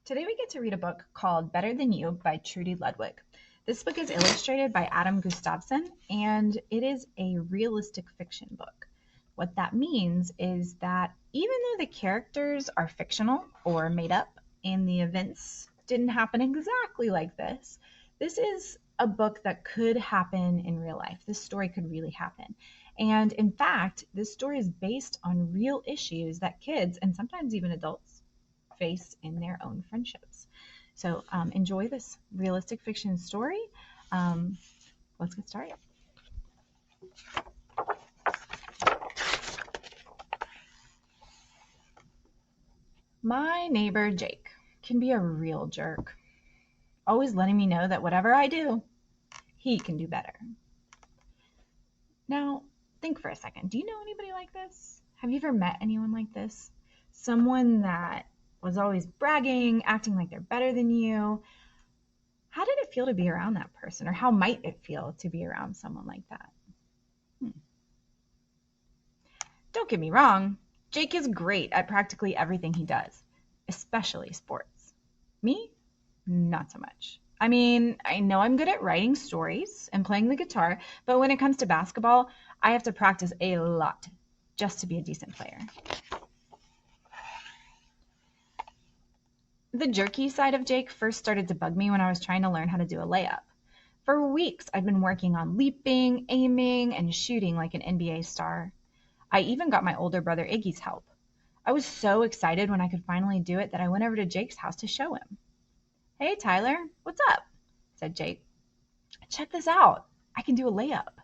Today we get to read a book called Better Than You by Trudy Ludwig. This book is illustrated by Adam Gustafson, and it is a realistic fiction book. What that means is that even though the characters are fictional or made up and the events didn't happen exactly like this is a book that could happen in real life. This story could really happen. And in fact, this story is based on real issues that kids and sometimes even adults face in their own friendships. So enjoy this realistic fiction story. Um, let's get started. My neighbor Jake can be a real jerk, always letting me know that whatever I do, he can do better. Now, think for a second. Do you know anybody like this? Have you ever met anyone like this? Someone that was always bragging, acting like they're better than you. How did it feel to be around that person? Or how might it feel to be around someone like that? Don't get me wrong, Jake is great at practically everything he does, especially sports. Me? Not so much. I mean, I know I'm good at writing stories and playing the guitar, but when it comes to basketball, I have to practice a lot just to be a decent player. The jerky side of Jake first started to bug me when I was trying to learn how to do a layup. For weeks, I'd been working on leaping, aiming, and shooting like an NBA star. I even got my older brother Iggy's help. I was so excited when I could finally do it that I went over to Jake's house to show him. "Hey, Tyler, what's up?" said Jake. "Check this out. I can do a layup."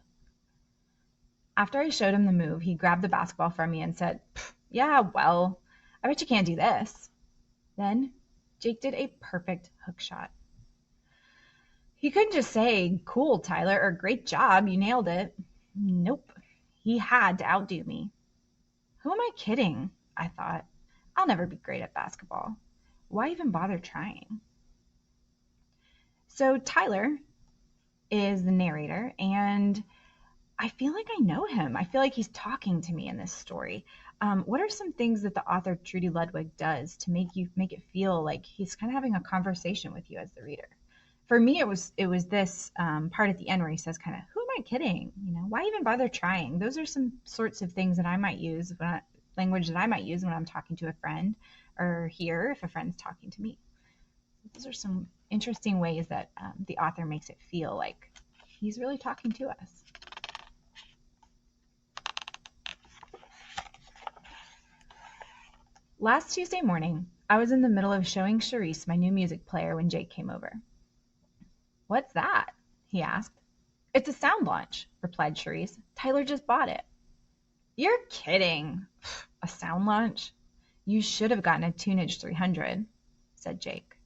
After I showed him the move, he grabbed the basketball from me and said, "Yeah, well, I bet you can't do this." Then Jake did a perfect hook shot. He couldn't just say, "Cool, Tyler," or "Great job, you nailed it." Nope. He had to outdo me. Who am I kidding? I thought. I'll never be great at basketball. Why even bother trying? So Tyler is the narrator, and I feel like I know him. I feel like he's talking to me in this story. What are some things that the author Trudy Ludwig does to make it feel like he's kind of having a conversation with you as the reader? For me, it was this part at the end where he says, kind of, "Who am I kidding? Why even bother trying?" Those are some sorts of things that I might use language that I might use when I'm talking to a friend, or hear if a friend's talking to me. Those are some interesting ways that the author makes it feel like he's really talking to us. Last Tuesday morning, I was in the middle of showing Charisse my new music player when Jake came over. "What's that?" he asked. "It's a sound launch," replied Charisse. "Tyler just bought it." "You're kidding." "A sound launch? You should have gotten a Tunage 300, said Jake.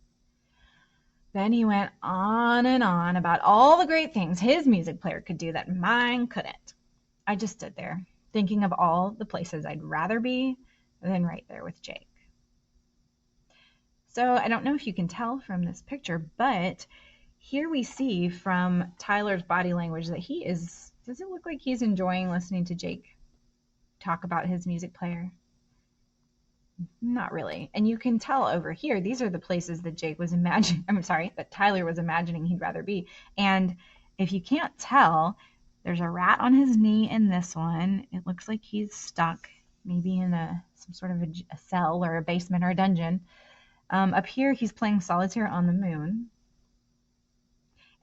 Then he went on and on about all the great things his music player could do that mine couldn't. I just stood there, thinking of all the places I'd rather be than right there with Jake. So I don't know if you can tell from this picture, but here we see from Tyler's body language that does it look like he's enjoying listening to Jake talk about his music player? Not really. And you can tell over here, these are the places that that Tyler was imagining he'd rather be. And if you can't tell, there's a rat on his knee in this one. It looks like he's stuck, maybe in some sort of a cell or a basement or a dungeon. Up here, he's playing solitaire on the moon.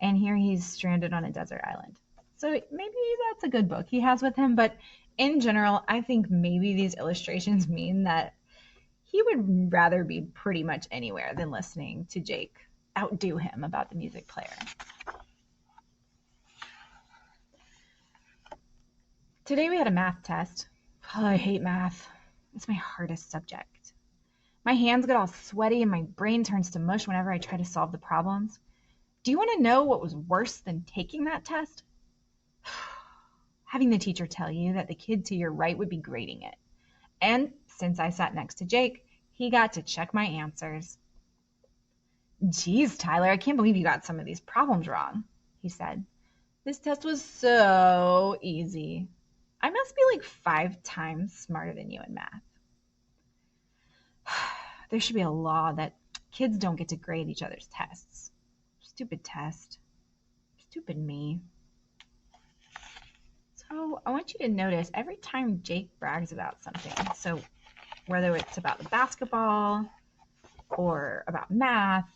And here he's stranded on a desert island. So maybe that's a good book he has with him. But in general, I think maybe these illustrations mean that he would rather be pretty much anywhere than listening to Jake outdo him about the music player. Today we had a math test. Oh, I hate math. It's my hardest subject. My hands get all sweaty and my brain turns to mush whenever I try to solve the problems. Do you want to know what was worse than taking that test? Having the teacher tell you that the kid to your right would be grading it. And since I sat next to Jake, he got to check my answers. "Geez, Tyler, I can't believe you got some of these problems wrong," he said. "This test was so easy. I must be like 5 times smarter than you in math." There should be a law that Kids don't get to grade each other's tests. Stupid test. Stupid me. So I want you to notice every time Jake brags about something, so whether it's about the basketball or about math,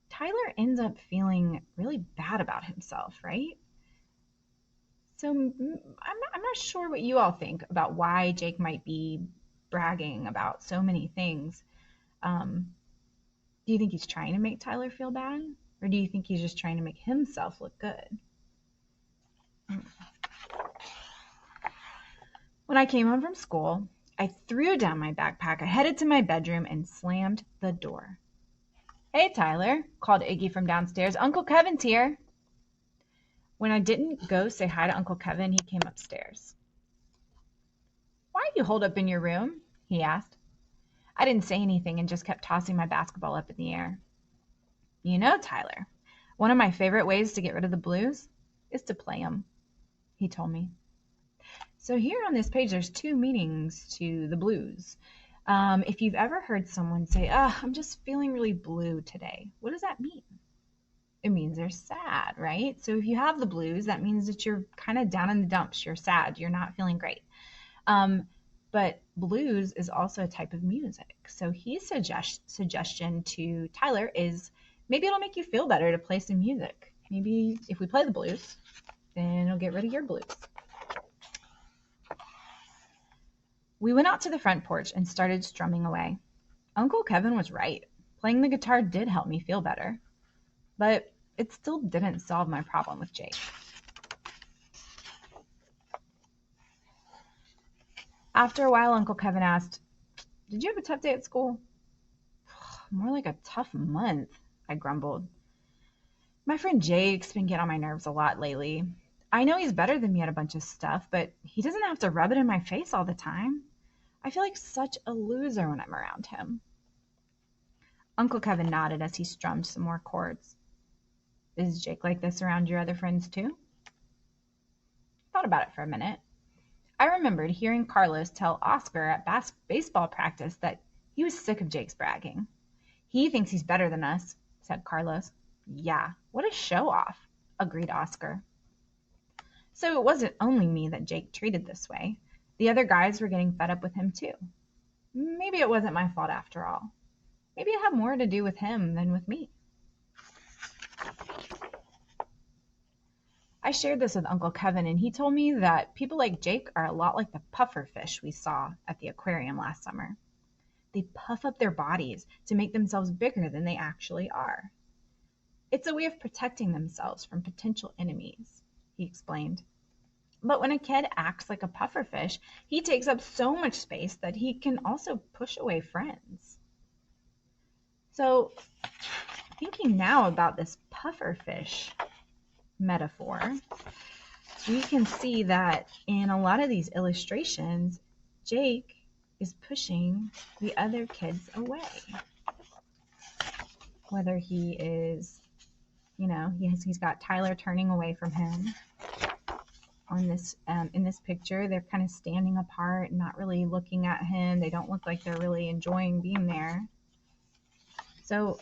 Tyler ends up feeling really bad about himself, right? So I'm not sure what you all think about why Jake might be bragging about so many things. Do you think he's trying to make Tyler feel bad? Or do you think he's just trying to make himself look good? When I came home from school, I threw down my backpack, I headed to my bedroom, and slammed the door. "Hey, Tyler," called Iggy from downstairs. "Uncle Kevin's here." When I didn't go say hi to Uncle Kevin, he came upstairs. "Why are you holed up in your room?" he asked. I didn't say anything and just kept tossing my basketball up in the air. "You know, Tyler, one of my favorite ways to get rid of the blues is to play them," he told me. So here on this page, there's two meanings to the blues. If you've ever heard someone say, "I'm just feeling really blue today," what does that mean? It means they're sad, right? So if you have the blues, that means that you're kind of down in the dumps. You're sad. You're not feeling great. But blues is also a type of music. So his suggestion to Tyler is maybe it'll make you feel better to play some music. Maybe if we play the blues, then it'll get rid of your blues. We went out to the front porch and started strumming away. Uncle Kevin was right. Playing the guitar did help me feel better. But it still didn't solve my problem with Jake. After a while, Uncle Kevin asked, "Did you have a tough day at school?" "More like a tough month," I grumbled. "My friend Jake's been getting on my nerves a lot lately. I know he's better than me at a bunch of stuff, but he doesn't have to rub it in my face all the time. I feel like such a loser when I'm around him." Uncle Kevin nodded as he strummed some more chords. "Is Jake like this around your other friends too?" I thought about it for a minute. I remembered hearing Carlos tell Oscar at baseball practice that he was sick of Jake's bragging. "He thinks he's better than us," said Carlos. "Yeah, what a show off," agreed Oscar. So it wasn't only me that Jake treated this way. The other guys were getting fed up with him too. Maybe it wasn't my fault after all. Maybe it had more to do with him than with me. I shared this with Uncle Kevin, and he told me that people like Jake are a lot like the puffer fish we saw at the aquarium last summer. They puff up their bodies to make themselves bigger than they actually are. It's a way of protecting themselves from potential enemies, he explained. But when a kid acts like a pufferfish, he takes up so much space that he can also push away friends. So, thinking now about this pufferfish metaphor, we can see that in a lot of these illustrations, Jake is pushing the other kids away. Whether he is, he's got Tyler turning away from him. On this, in this picture, they're kind of standing apart, not really looking at him. They don't look like they're really enjoying being there. So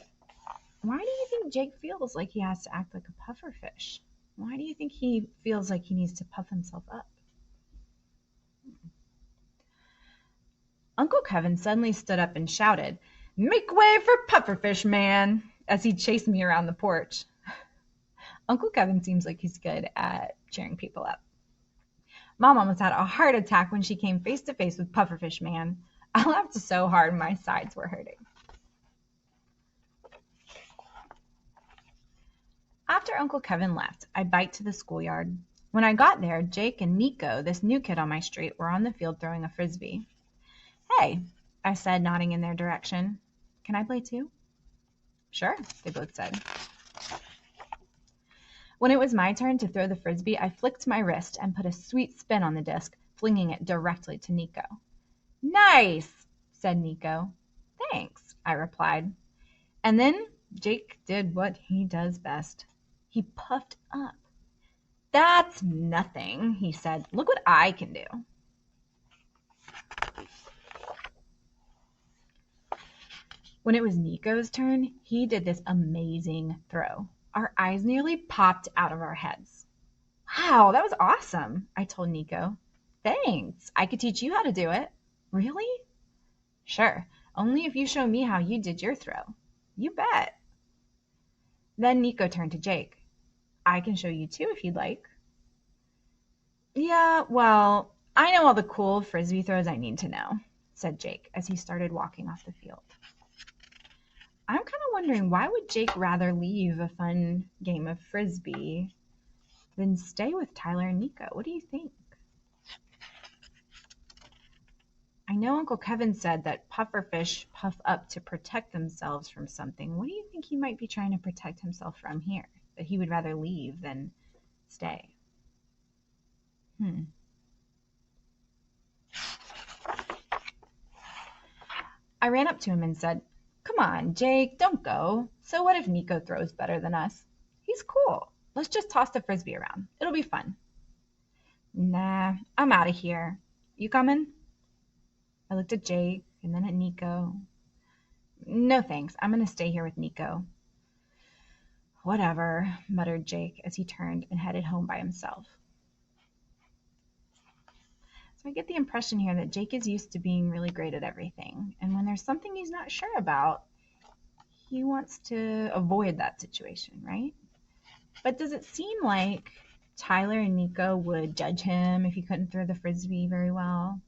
why do you think Jake feels like he has to act like a pufferfish? Why do you think he feels like he needs to puff himself up? Uncle Kevin suddenly stood up and shouted, "Make way for Pufferfish Man," as he chased me around the porch. Uncle Kevin seems like he's good at cheering people up. Mom almost had a heart attack when she came face to face with Pufferfish Man. I laughed so hard my sides were hurting. After Uncle Kevin left, I biked to the schoolyard. When I got there, Jake and Nico, this new kid on my street, were on the field throwing a frisbee. "Hey," I said, nodding in their direction. "Can I play too?" "Sure," they both said. When it was my turn to throw the frisbee, I flicked my wrist and put a sweet spin on the disc, flinging it directly to Nico. "Nice," said Nico. "Thanks," I replied. And then Jake did what he does best. He puffed up. "That's nothing," he said. "Look what I can do." When it was Nico's turn, he did this amazing throw. Our eyes nearly popped out of our heads. Wow, that was awesome, I told Nico. Thanks. I could teach you how to do it. Really? Sure, only if you show me how you did your throw. You bet. Then Nico turned to Jake. I can show you too if you'd like. Yeah, well, I know all the cool frisbee throws I need to know, said Jake as he started walking off the field. I'm kind of wondering, why would Jake rather leave a fun game of frisbee than stay with Tyler and Nico? What do you think? I know Uncle Kevin said that pufferfish puff up to protect themselves from something. What do you think he might be trying to protect himself from here? That he would rather leave than stay? I ran up to him and said, "Come on, Jake, don't go. So what if Nico throws better than us? He's cool. Let's just toss the frisbee around. It'll be fun." Nah, I'm out of here. You coming? I looked at Jake and then at Nico. No thanks. I'm going to stay here with Nico. Whatever, muttered Jake as he turned and headed home by himself. So I get the impression here that Jake is used to being really great at everything. And when there's something he's not sure about, he wants to avoid that situation, right? But does it seem like Tyler and Nico would judge him if he couldn't throw the frisbee very well?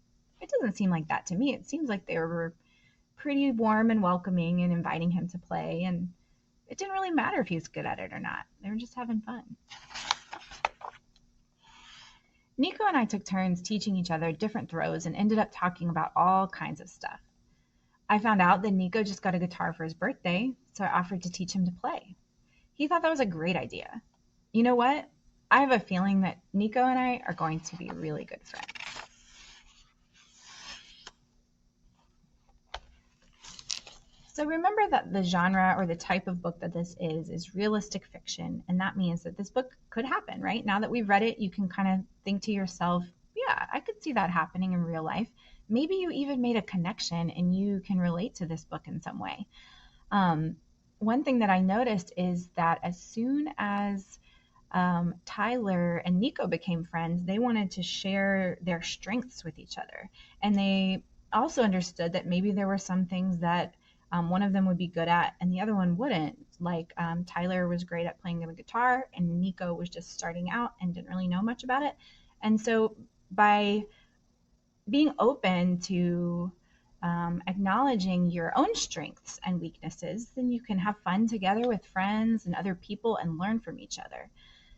It doesn't seem like that to me. It seems like they were pretty warm and welcoming and inviting him to play, and it didn't really matter if he was good at it or not. They were just having fun. Nico and I took turns teaching each other different throws and ended up talking about all kinds of stuff. I found out that Nico just got a guitar for his birthday, so I offered to teach him to play. He thought that was a great idea. You know what? I have a feeling that Nico and I are going to be really good friends. So remember that the genre or the type of book that this is realistic fiction, and that means that this book could happen, right? Now that we've read it, you can kind of think to yourself, yeah, I could see that happening in real life. Maybe you even made a connection and you can relate to this book in some way. One thing that I noticed is that as soon as Tyler and Nico became friends, they wanted to share their strengths with each other. And they also understood that maybe there were some things that one of them would be good at and the other one wouldn't. Like Tyler was great at playing the guitar and Nico was just starting out and didn't really know much about it. And so by being open to acknowledging your own strengths and weaknesses, then you can have fun together with friends and other people and learn from each other.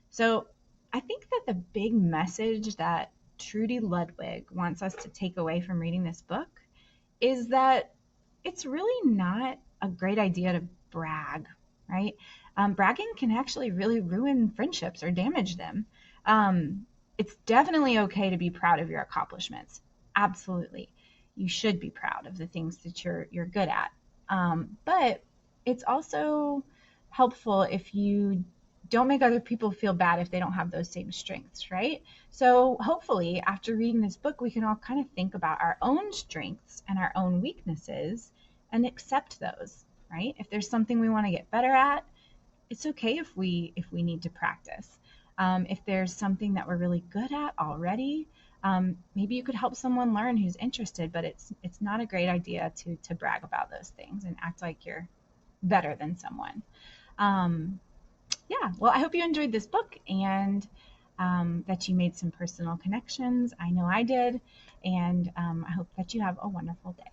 So I think that the big message that Trudy Ludwig wants us to take away from reading this book is that it's really not a great idea to brag, right? Bragging can actually really ruin friendships or damage them. It's definitely okay to be proud of your accomplishments. Absolutely. You should be proud of the things that you're good at. But it's also helpful if you don't make other people feel bad if they don't have those same strengths, right? So hopefully after reading this book, we can all kind of think about our own strengths and our own weaknesses and accept those, right? If there's something we want to get better at, it's okay if we need to practice. If there's something that we're really good at already, maybe you could help someone learn who's interested, but it's not a great idea to brag about those things and act like you're better than someone. Yeah, well, I hope you enjoyed this book and that you made some personal connections. I know I did, and I hope that you have a wonderful day.